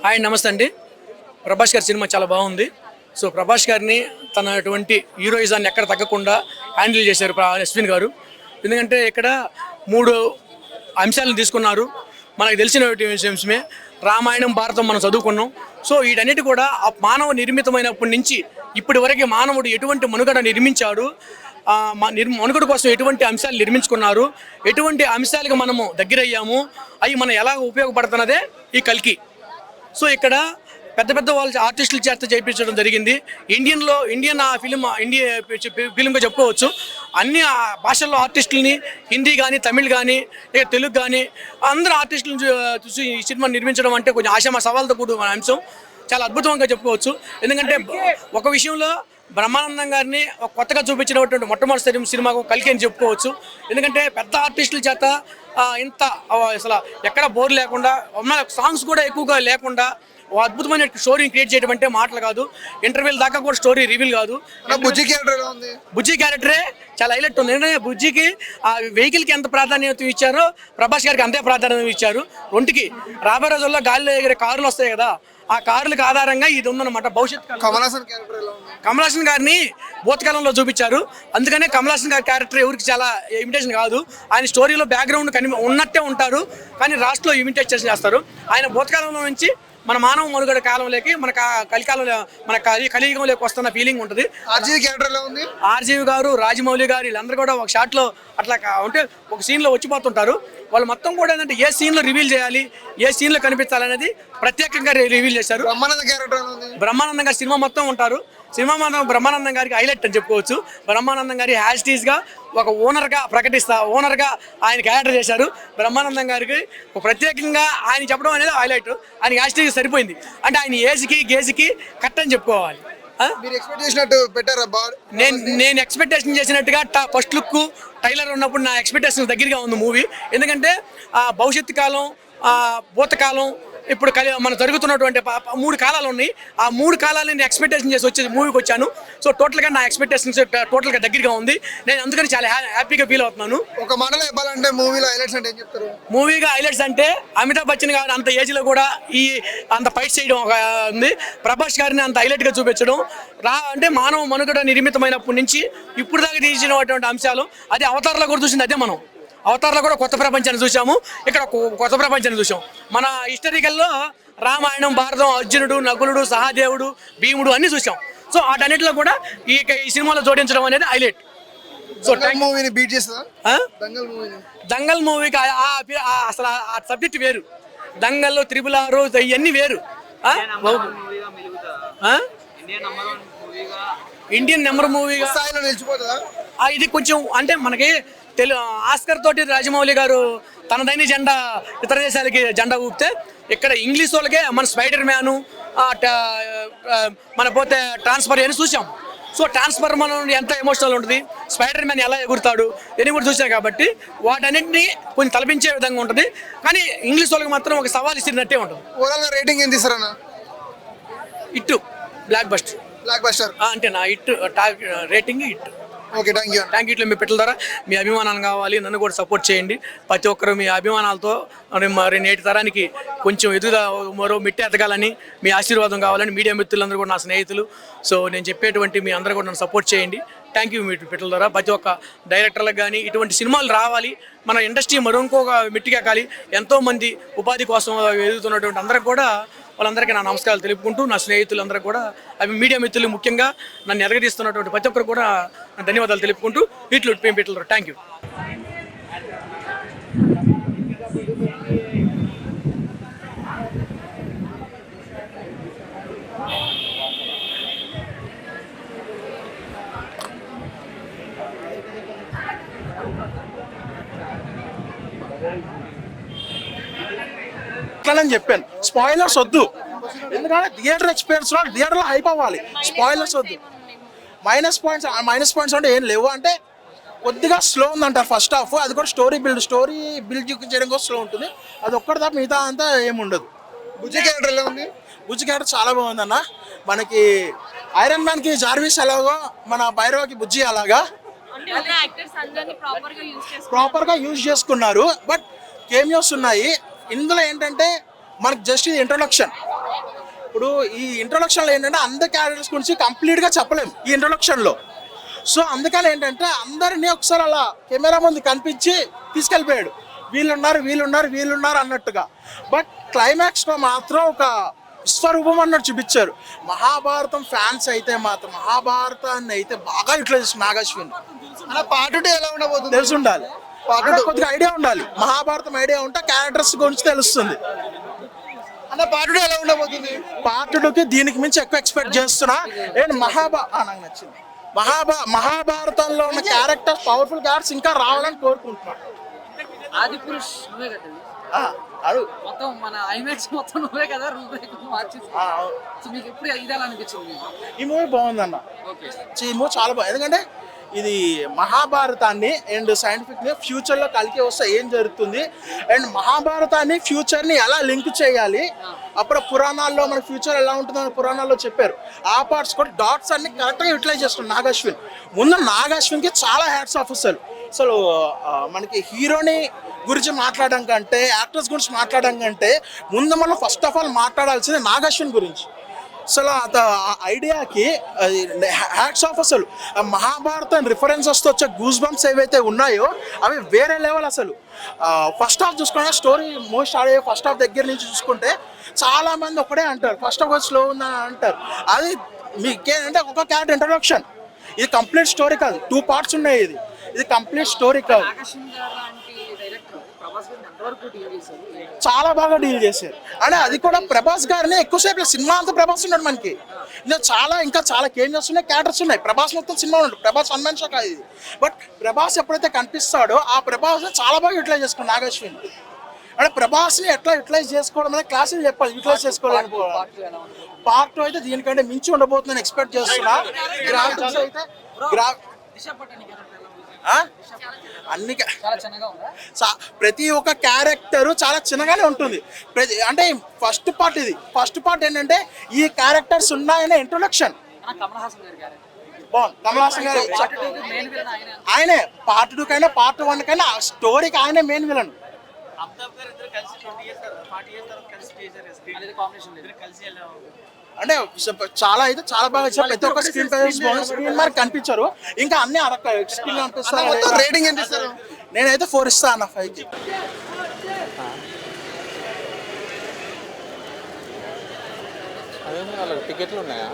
Hi నమస్తే అండి. ప్రభాస్ గారి సినిమా చాలా బాగుంది. సో ప్రభాస్ గారిని తనటువంటి హీరోయిజాన్ని ఎక్కడ తగ్గకుండా హ్యాండిల్ చేశారు అశ్విన్ గారు. ఎందుకంటే ఇక్కడ 3 అంశాలను తీసుకున్నారు. మనకు తెలిసిన విషయమే రామాయణం, భారతం మనం చదువుకున్నాం. సో వీటన్నిటి కూడా మానవ నిర్మితమైనప్పటి నుంచి ఇప్పటి వరకు మానవుడు ఎటువంటి మనుగడ నిర్మించాడు, మనుగడ కోసం ఎటువంటి అంశాలు నిర్మించుకున్నారు, ఎటువంటి అంశాలకు మనము దగ్గరయ్యాము, అవి మనం ఎలా ఉపయోగపడుతున్నదే ఈ కల్కి. సో ఇక్కడ పెద్ద పెద్ద వాళ్ళ ఆర్టిస్టుల చేత చేయించడం జరిగింది. ఇండియన్ ఫిలింగా చెప్పుకోవచ్చు. అన్ని భాషల్లో ఆర్టిస్టులని, హిందీ కానీ, తమిళ్ కానీ, తెలుగు కానీ అందరూ ఆర్టిస్టులను చూసి ఈ సినిమా నిర్మించడం అంటే కొంచెం ఆశామ సవాల్తో కూడిన అంశం. చాలా అద్భుతంగా చెప్పుకోవచ్చు. ఎందుకంటే ఒక విషయంలో బ్రహ్మానందం గారిని కొత్తగా చూపించినటువంటి మొట్టమొదటి సినిమా కల్కి అని చెప్పుకోవచ్చు. ఎందుకంటే పెద్ద ఆర్టిస్టుల చేత ఇంత అసలు ఎక్కడ బోర్ లేకుండా, సాంగ్స్ కూడా ఎక్కువగా లేకుండా అద్భుతమైన స్టోరీని క్రియేట్ చేయడం అంటే మాటలు కాదు. ఇంటర్వ్యూల దాకా కూడా స్టోరీ రివీల్ కాదు. బుజ్జి క్యారెక్టరే చాలా హైలైట్ ఉంది. ఎందుకంటే బుజ్జికి ఆ వెహికల్కి ఎంత ప్రాధాన్యత ఇచ్చారో ప్రభాస్ గారికి అంతే ప్రాధాన్యత ఇచ్చారు. రెండుకి రాబోయే రోజుల్లో గాలిలో ఎగిరే కార్లు వస్తాయి కదా, ఆ కార్లకు ఆధారంగా ఇది ఉందన్నమాట. భవిష్యత్తు కమల్ హాసన్ గారిని భూతకాలంలో చూపించారు. అందుకనే కమల్ హాసన్ గారి క్యారెక్టర్ ఎవరికి చాలా ఇమిటేషన్ కాదు. ఆయన స్టోరీలో బ్యాక్గ్రౌండ్ ఉన్నట్టే ఉంటారు, కానీ రాష్ట్రంలో ఇమిటేషన్ చేస్తారు. ఆయన భూతకాలంలో నుంచి మన మానవ మనుగడ కాలంలోకి మన కలికాలంలో మన కలియుగంలోకి వస్తున్న ఫీలింగ్ ఉంటుంది. ఆర్జీవి గారు, రాజమౌళి గారు వీళ్ళందరూ కూడా ఒక షాట్లో అట్లా అంటే ఒక సీన్లో వచ్చిపోతుంటారు. వాళ్ళు మొత్తం కూడా ఏంటంటే ఏ సీన్లో రివీల్ చేయాలి, ఏ సీన్లో కనిపించాలనేది ప్రత్యేకంగా రివీల్ చేశారు. బ్రహ్మానందం గారు సినిమా మొత్తం ఉంటారు. సినిమా మొత్తం బ్రహ్మానందం గారికి హైలైట్ అని చెప్పుకోవచ్చు. బ్రహ్మానందం గారి హ్యాష్టీస్గా ఒక ఓనర్గా ఓనర్గా ఆయన క్యారెక్టర్ చేశారు. బ్రహ్మానందం గారికి ప్రత్యేకంగా ఆయన చెప్పడం అనేది హైలైట్. ఆయన హ్యాష్టీస్ సరిపోయింది. అంటే ఆయన ఏజ్కి గేజ్కి కరెక్ట్ అని చెప్పుకోవాలి. నేను ఎక్స్పెక్టేషన్ చేసినట్టుగా ఫస్ట్ లుక్ ట్రైలర్ ఉన్నప్పుడు నా ఎక్స్పెక్టేషన్ దగ్గరగా ఉంది మూవీ. ఎందుకంటే భవిష్యత్తు కాలం, భూతకాలం, ఇప్పుడు మనం జరుగుతున్నటువంటి 3 కాలాలు ఉన్నాయి. ఆ 3 కాలాలని నేను ఎక్స్పెక్టేషన్ చేసి వచ్చేసి మూవీకి వచ్చాను. సో టోటల్గా నా ఎక్స్పెక్టేషన్స్ టోటల్గా దగ్గరగా ఉంది. నేను అందుకని చాలా హ్యాపీగా ఫీల్ అవుతున్నాను. ఒక మాటలో చెప్పాలంటే మూవీలో హైలైట్స్ అంటే ఏం చెప్తారు? మూవీగా హైలైట్స్ అంటే అమితాబ్ బచ్చన్ గారు అంత ఏజ్లో కూడా అంత ఫైట్ చేయడం ఉంది. ప్రభాస్ గారిని అంత హైలైట్గా చూపించడం అంటే మానవ మనుగడ నిర్మితమైనప్పటి నుంచి ఇప్పుడు దాకా తీసినటువంటి అంశాలు. అదే అవతారంలో కూడా చూసింది. అదే మనం అవతారంలో కూడా కొత్త ప్రపంచాన్ని చూసాము, ఇక్కడ కొత్త ప్రపంచాన్ని చూసాం. మన హిస్టరికల్లో రామాయణం, భారతం, అర్జునుడు, నకులుడు, సహదేవుడు, భీముడు అన్ని చూసాం. సో వాటన్నిటిలో కూడా ఈ సినిమాలో జోడించడం అనేది హైలైట్. సో మూవీని బీట్ చేస్తా దంగల్ మూవీకి అసలు ఆ సబ్జెక్ట్ వేరు. దంగల్లో 666 ఇవన్నీ వేరు. ఇండియన్ నెంబర్ మూవీగా ఇది కొంచెం అంటే మనకి ఆస్కర్ తోటి రాజమౌళి గారు తనదైన జెండా ఇతర దేశాలకి జెండా ఊపితే, ఇక్కడ ఇంగ్లీష్ వాళ్ళకే మన స్పైడర్ మ్యాను, మన పోతే ట్రాన్స్ఫర్ అని చూసాం. సో ట్రాన్స్ఫర్ మనం ఎంత ఎమోషనల్ ఉంటుంది, స్పైడర్ మ్యాన్ ఎలా ఎగురుతాడు అని కూడా చూసాం. కాబట్టి వాటన్నింటినీ కొంచెం తలపించే విధంగా ఉంటుంది. కానీ ఇంగ్లీష్ వాళ్ళకి మాత్రం ఒక సవాల్ ఇచ్చినట్టే ఉంటుంది. ఓవరాల్గా రేటింగ్ ఏం తీసారన్నా? ఇట్టు బ్లాక్ బస్టర్ అంటే నా ఇట్టు రేటింగ్ ఇట్టు. Okay, thank you. ఇట్లా మీ పెట్టల ద్వారా మీ అభిమానాలు కావాలి, నన్ను కూడా సపోర్ట్ చేయండి. ప్రతి ఒక్కరు మీ అభిమానాలతో మరి నేటి తరానికి కొంచెం మరో మిట్టి ఎదగాలని మీ ఆశీర్వాదం కావాలని మీడియా మిత్రులందరూ కూడా నా స్నేహితులు. సో నేను చెప్పేటువంటి మీ అందరూ కూడా నన్ను సపోర్ట్ చేయండి. Thank you. మీ పెట్టల ద్వారా ప్రతి ఒక్క డైరెక్టర్లకు కానీ ఇటువంటి సినిమాలు రావాలి, మన ఇండస్ట్రీ మరో ఇంకొక మిట్టికెక్కాలి. ఎంతోమంది ఉపాధి కోసం ఎదుగుతున్నటువంటి అందరికి కూడా వాళ్ళందరికీ నా నమస్కారాలు తెలుపుకుంటూ, నా స్నేహితులందరూ కూడా మీడియా మిత్రులు ముఖ్యంగా నన్ను ఎదగదీస్తున్నటువంటి ప్రతి ఒక్కరు కూడా ధన్యవాదాలు తెలుపుకుంటూ ఇట్లు పెట్టలు. Thank you. అని చెప్పాను, స్పాయిలర్స్ వద్దు. ఎందుకంటే థియేటర్ ఎక్స్పీరియన్స్ థియేటర్లో హైప్ అవ్వాలి. స్పాయిలర్స్ వద్దు. మైనస్ పాయింట్స్ అంటే ఏం లేవు. అంటే కొద్దిగా స్లో ఉందంటారు ఫస్ట్ హాఫ్. అది కూడా స్టోరీ బిల్డ్ చేయడం కోసం స్లో ఉంటుంది. అది ఒక్కటి తప్ప మిగతా అంతా ఏముండదు. బుజ్జి క్యారెక్టర్ ఎలా ఉంది? బుజ్జి క్యారెక్టర్ చాలా బాగుందన్న. మనకి ఐరన్ మ్యాన్కి జార్విస్ ఎలాగో మన భైరవకి బుజ్జి అలాగా ప్రాపర్గా యూజ్ చేసుకున్నారు. బట్ కేమియోస్ ఉన్నాయి ఇందులో. ఏంటంటే మనకు జస్ట్ ఇది ఇంట్రొడక్షన్. ఇప్పుడు ఈ ఇంట్రొడక్షన్లో ఏంటంటే అందరి క్యారెక్టర్స్ గురించి కంప్లీట్గా చెప్పలేము ఈ ఇంట్రొడక్షన్లో. సో అందుకని ఏంటంటే అందరినీ ఒకసారి అలా కెమెరా ముందు కనిపించి తీసుకెళ్ళిపోయాడు, వీళ్ళున్నారు అన్నట్టుగా. బట్ క్లైమాక్స్లో మాత్రం ఒక విశ్వరూపం అన్నట్టు చూపించారు. మహాభారతం ఫ్యాన్స్ అయితే మాత్రం మహాభారతాన్ని అయితే బాగా యూటిలైజ్ చేస్తారు నాగశ్విన్. అలా పార్ట్ 2 ఎలా ఉండబోతుంది? తెలిసి ఉండాలి, కొద్దిగా ఐడియా ఉండాలి. మహాభారతం ఐడియా ఉంటే క్యారెక్టర్స్ గురించి తెలుస్తుంది. అలా పార్ట్ 2 ఎలా ఉండబోతుంది? పార్ట్ 2కి దీనికి మించి ఎక్కువ ఎక్స్పెక్ట్ చేస్తున్నా. నేను నాకు నచ్చింది. మహాభారతంలో ఉన్న క్యారెక్టర్స్, పవర్ఫుల్ క్యారెక్టర్స్ ఇంకా రావాలని కోరుకుంటున్నాను. ఆది పురుష్ నువ్వే కదా మొత్తం మన ఐమాక్స్ మొత్తం నువ్వే కదా సో మీకు ఎప్పుడు ఇది ఎలా అనిపించింది? ఈ మూవీ బాగుందన్న. ఈ మూవీ చాలా బాగుంది. ఎందుకంటే ఇది మహాభారతాన్ని అండ్ సైంటిఫిక్ని ఫ్యూచర్లో కలికి వస్తే ఏం జరుగుతుంది అండ్ మహాభారతాన్ని ఫ్యూచర్ని ఎలా లింక్ చేయాలి, అప్పుడు పురాణాల్లో మన ఫ్యూచర్ ఎలా ఉంటుందని పురాణాల్లో చెప్పారు. ఆ పార్ట్స్ కూడా డాట్స్ అన్ని కరెక్ట్గా యూటిలైజ్ చేస్తున్నాడు నాగశ్విన్. ముందు నాగశ్విన్కి చాలా హ్యాట్స్ ఆఫ్ అసలు మనకి హీరోని గురించి మాట్లాడడం కంటే, యాక్టర్స్ గురించి మాట్లాడడం కంటే ముందు మనం ఫస్ట్ ఆఫ్ ఆల్ మాట్లాడాల్సింది నాగశ్విన్ గురించి. అసలు ఆ ఐడియాకి హ్యాట్స్ ఆఫ్. అసలు మహాభారతం రిఫరెన్సెస్తో వచ్చే గూస్ బంప్స్ ఏవైతే ఉన్నాయో అవి వేరే లెవెల్. అసలు ఫస్ట్ హాఫ్ చూసుకుంటే స్టోరీ మోస్ట్ ఆడే ఫస్ట్ హాఫ్ దగ్గర నుంచి చూసుకుంటే చాలామంది ఒకటే అంటారు ఫస్ట్ హాఫ్ స్లో ఉందని అంటారు. అది మీకేంటంటే ఒక క్యారెక్టర్ ఇంట్రొడక్షన్, ఇది కంప్లీట్ స్టోరీ కాదు. 2 పార్ట్స్ ఉన్నాయి. ఇది కంప్లీట్ స్టోరీ కాదు. చాలా బాగా డీల్ చేశారు. అంటే అది కూడా ప్రభాస్ గారిని ఎక్కువసేపు సినిమా అంతా ప్రభాస్ ఉన్నాడు మనకి. ఇంకా చాలా కేమ్ చేస్తున్నాయి, క్యారెక్టర్స్ ఉన్నాయి. ప్రభాస్ మొత్తం సినిమా ఉన్నాడు. ప్రభాస్ వన్ మ్యాన్ షో కాదు ఇది. బట్ ప్రభాస్ ఎప్పుడైతే కనిపిస్తాడో ఆ ప్రభాస్ని చాలా బాగా యూటిలైజ్ చేసుకున్నాడు నాగశ్విన్. అంటే ప్రభాస్ని ఎట్లా యూటిలైజ్ చేసుకోవడం అనేది క్లాసులు చెప్పాలి. యూటిలైజ్ చేసుకోవాలని పార్ట్ 2 అయితే దీనికంటే మించి ఉండబోతుందని ఎక్స్పెక్ట్ చేస్తున్నా. గ్రాఫిక్స్ అయితే అన్ని ప్రతి ఒక్క క్యారెక్టర్ చాలా చిన్నగానే ఉంటుంది. అంటే ఫస్ట్ పార్ట్ ఏంటంటే ఈ క్యారెక్టర్స్ ఉన్నాయనే ఇంట్రొడక్షన్. బాగుంది. కమల్ హాసన్ గారు ఆయనే పార్ట్ 2 కైనా పార్ట్ 1 కైనా స్టోరీకి ఆయనే మెయిన్ విలన్. అంటే చాలా బాగా ఇచ్చారు. ప్రతి ఒక్క స్క్రీన్ మార్క్ కనిపించారు. ఇంకా అన్ని స్క్రీన్ కనిపిస్తారు. రేటింగ్ ఎంత ఇస్తారు? నేనైతే 4 ఇస్తా అన్న 5కి. అదే వాళ్ళకి టికెట్లు ఉన్నాయా?